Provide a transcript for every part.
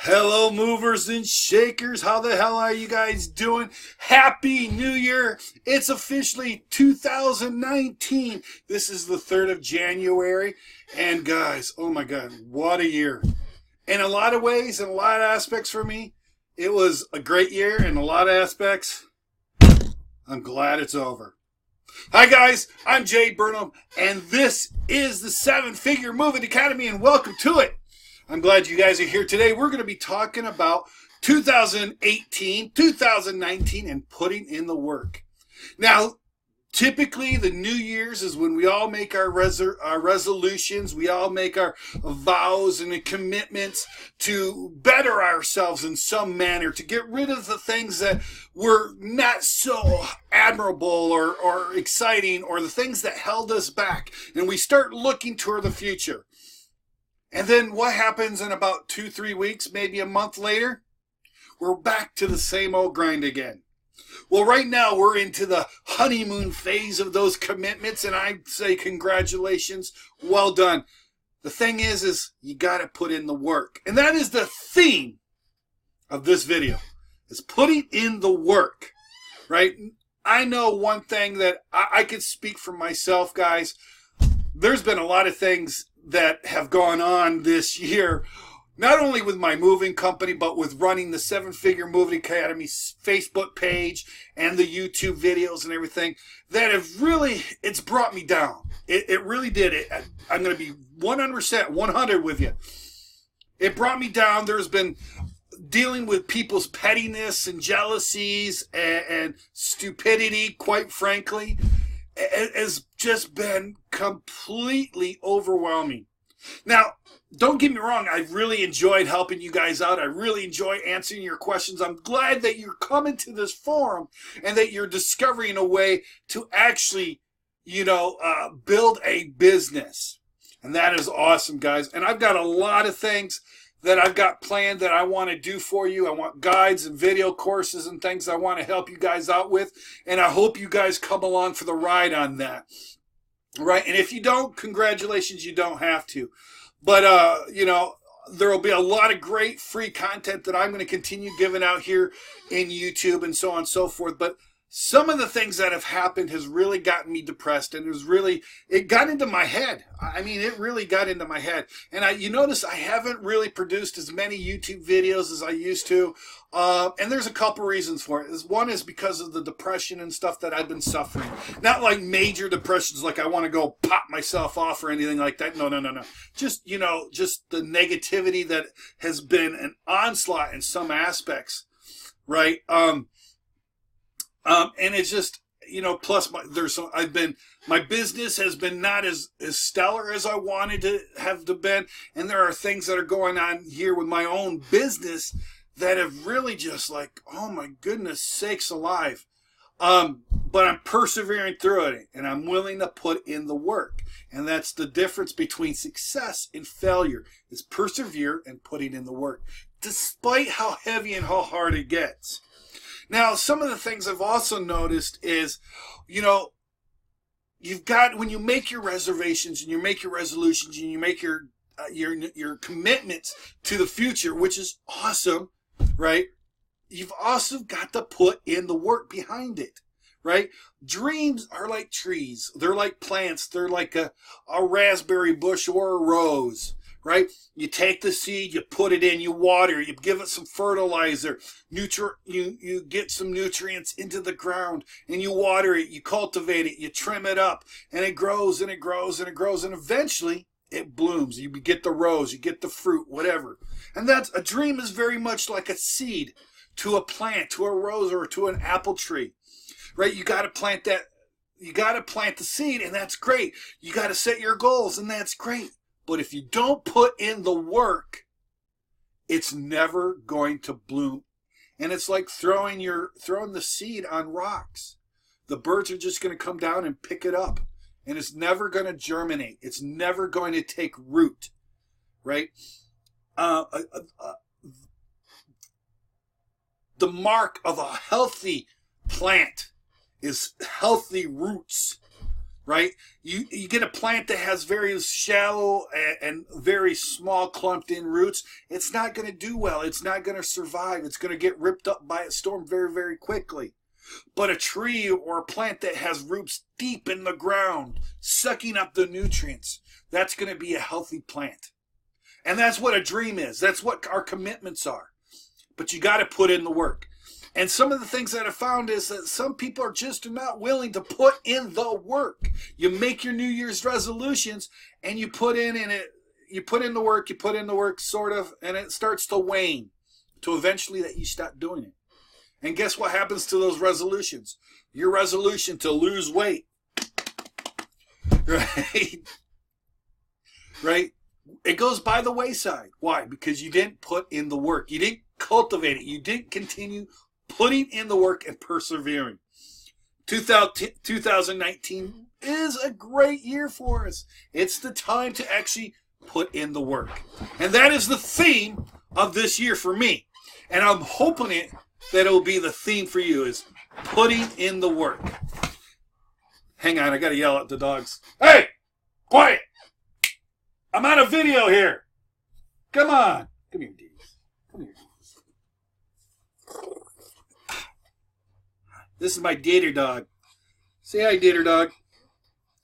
Hello, movers and shakers. How the hell are you guys doing? Happy New Year. It's officially 2019. This is the 3rd of January. And guys, oh my God, what a year. In a lot of ways, in a lot of aspects for me, it was a great year. In a lot of aspects, I'm glad it's over. Hi guys, I'm Jae Burnham, and this is the 7-Figure Moving Academy, and welcome to it. I'm glad you guys are here today. We're going to be talking about 2018, 2019, and putting in the work. Now, typically the New Year's is when we all make our resolutions. We all make our vows and commitments to better ourselves in some manner, to get rid of the things that were not so admirable or exciting, or the things that held us back. And we start looking toward the future. And then what happens in about 2-3 weeks, maybe a month later? We're back to the same old grind again. Well, right now we're into the honeymoon phase of those commitments, and I say congratulations, well done. The thing is you got to put in the work. And that is the theme of this video, is putting in the work, right? I know one thing that I could speak for myself, guys. There's been a lot of things that have gone on this year, not only with my moving company, but with running the 7-Figure Moving Academy Facebook page and the YouTube videos and everything, that have really, it's brought me down. It really did. I'm going to be 100% 100 with you. It brought me down. There's been dealing with people's pettiness and jealousies and stupidity, quite frankly. It has just been completely overwhelming. Now, don't get me wrong, I really enjoyed helping you guys out. I really enjoy answering your questions. I'm glad that you're coming to this forum and that you're discovering a way to actually, build a business. And that is awesome, guys. And I've got a lot of things that I've got planned that I want to do for you. I want guides and video courses and things I want to help you guys out with. And I hope you guys come along for the ride on that. Right? And if you don't, congratulations, you don't have to. But, there will be a lot of great free content that I'm going to continue giving out here in YouTube and so on and so forth. But some of the things that have happened has really gotten me depressed, and it got into my head. I mean, it really got into my head. And you notice I haven't really produced as many YouTube videos as I used to. And there's a couple reasons for it. One is because of the depression and stuff that I've been suffering. Not like major depressions, like I want to go pop myself off or anything like that. No. Just the negativity that has been an onslaught in some aspects, right? And it's just, plus my business has been not as stellar as I wanted to have been. And there are things that are going on here with my own business that have really just like, oh my goodness sakes alive. But I'm persevering through it, and I'm willing to put in the work. And that's the difference between success and failure, is persevere and putting in the work, despite how heavy and how hard it gets. Now, some of the things I've also noticed is, you've got, when you make your reservations and you make your resolutions and you make your commitments to the future, which is awesome, right? You've also got to put in the work behind it, right? Dreams are like trees. They're like plants. They're like a raspberry bush or a rose. Right? You take the seed, you put it in, you water, you give it some fertilizer, you get some nutrients into the ground, and you water it, you cultivate it, you trim it up, and it grows and it grows and it grows, and eventually it blooms. You get the rose, you get the fruit, whatever. And that's, a dream is very much like a seed to a plant, to a rose, or to an apple tree. Right? You got to plant that, you got to plant the seed, and that's great. You got to set your goals, and that's great. But if you don't put in the work, it's never going to bloom. And it's like throwing the seed on rocks. The birds are just going to come down and pick it up. And it's never going to germinate. It's never going to take root. Right? The mark of a healthy plant is healthy roots. right? You get a plant that has very shallow and very small clumped in roots. It's not going to do well. It's not going to survive. It's going to get ripped up by a storm very, very quickly. But a tree or a plant that has roots deep in the ground, sucking up the nutrients, that's going to be a healthy plant. And that's what a dream is. That's what our commitments are. But you got to put in the work. And some of the things that I found is that some people are just not willing to put in the work. You make your New Year's resolutions and you put in the work, sort of, and it starts to wane to eventually that you stop doing it. And guess what happens to those resolutions? Your resolution to lose weight, right? Right? It goes by the wayside. Why? Because you didn't put in the work. You didn't cultivate it. You didn't continue putting in the work and persevering. 2019 is a great year for us. It's the time to actually put in the work. And that is the theme of this year for me. And I'm hoping that it will be the theme for you, is putting in the work. Hang on, I got to yell at the dogs. Hey, quiet. I'm on a video here. Come on. Come here, Dees. Come here. This is my dater dog. Say hi, dater dog.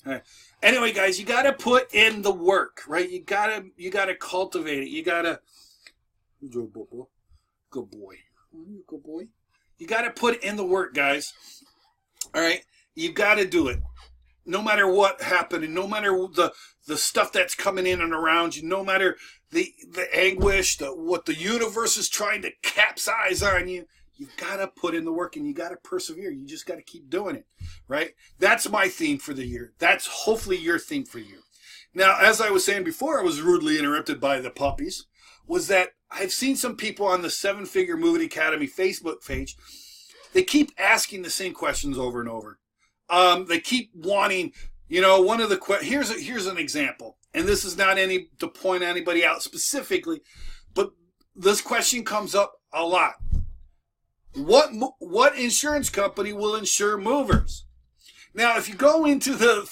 All right. Anyway, guys, you got to put in the work, right? You got to cultivate it. You got to good boy. Good boy. You got to put in the work, guys. All right? You got to do it. No matter what happened, and no matter the stuff that's coming in and around you, no matter the anguish, what the universe is trying to capsize on you, you've got to put in the work and you got to persevere. You just got to keep doing it, right? That's my theme for the year. That's hopefully your theme for you. Now, as I was saying before, I was rudely interrupted by the puppies, was that I've seen some people on the 7-Figure Moving Academy Facebook page. They keep asking the same questions over and over. They keep wanting, one of the here's an example, and this is not to point anybody out specifically, but this question comes up a lot. What insurance company will insure movers? Now, if you go into the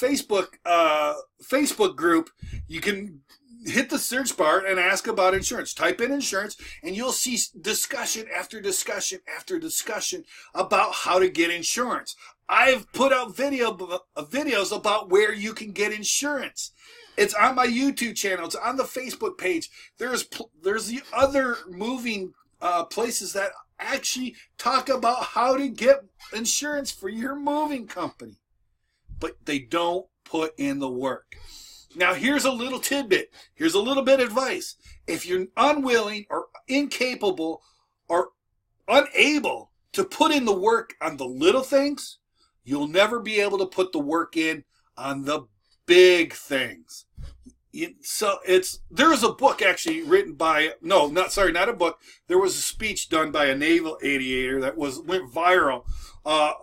Facebook group, you can hit the search bar and ask about insurance. Type in insurance, and you'll see discussion after discussion after discussion about how to get insurance. I've put out videos about where you can get insurance. It's on my YouTube channel. It's on the Facebook page. There's the other moving places that actually talk about how to get insurance for your moving company. But they don't put in the work. Now, here's a little tidbit. Here's a little bit of advice. If you're unwilling or incapable or unable to put in the work on the little things, you'll never be able to put the work in on the big things. There's a book actually written by, not a book. There was a speech done by a naval aviator that went viral a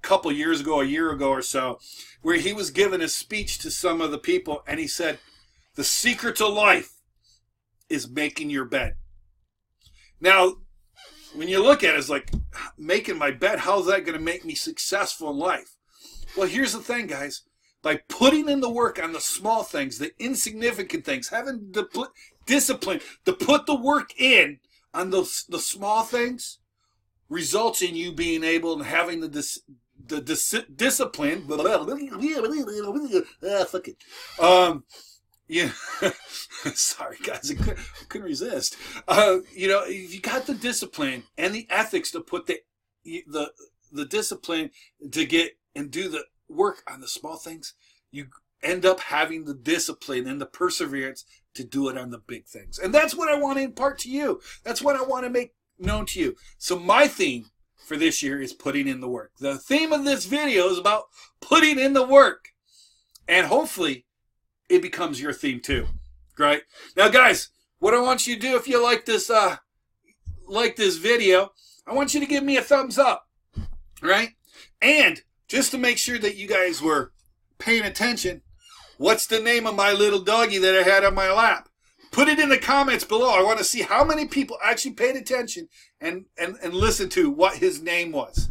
couple years ago, a year ago or so, where he was giving a speech to some of the people, and he said, the secret to life is making your bed. Now, when you look at it, it's like, making my bed, how's that going to make me successful in life? Well, here's the thing, guys. By putting in the work on the small things, the insignificant things, having the discipline to put the work in on the small things, results in you being able and having the discipline. Fuck it. Yeah. Sorry, guys. I couldn't resist. If you got the discipline and the ethics to put the discipline to get and do the work on the small things, you end up having the discipline and the perseverance to do it on the big things. And that's what I want to impart to you. That's what I want to make known to you. So my theme for this year is putting in the work. The theme of this video is about putting in the work. And hopefully it becomes your theme too. Right? Now, guys, what I want you to do, if you like this video, I want you to give me a thumbs up. Right? And just to make sure that you guys were paying attention, what's the name of my little doggy that I had on my lap? Put it in the comments below. I want to see how many people actually paid attention and listened to what his name was.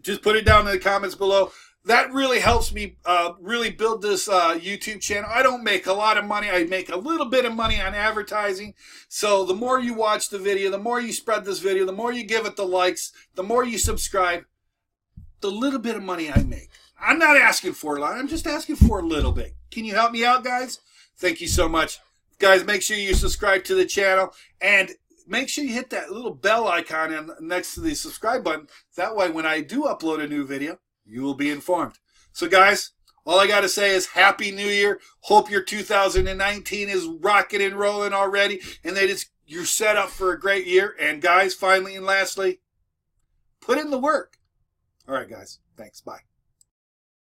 Just put it down in the comments below. that really helps me really build this YouTube channel. I don't make a lot of money. I make a little bit of money on advertising. So the more you watch the video, the more you spread this video, the more you give it the likes, the more you subscribe, the little bit of money I make. I'm not asking for a lot. I'm just asking for a little bit. Can you help me out, guys? Thank you so much. Guys, make sure you subscribe to the channel. And make sure you hit that little bell icon next to the subscribe button. That way, when I do upload a new video, you will be informed. So guys, all I got to say is Happy New Year. Hope your 2019 is rocking and rolling already, and that you're set up for a great year. And guys, finally and lastly, put in the work. All right, guys. Thanks. Bye.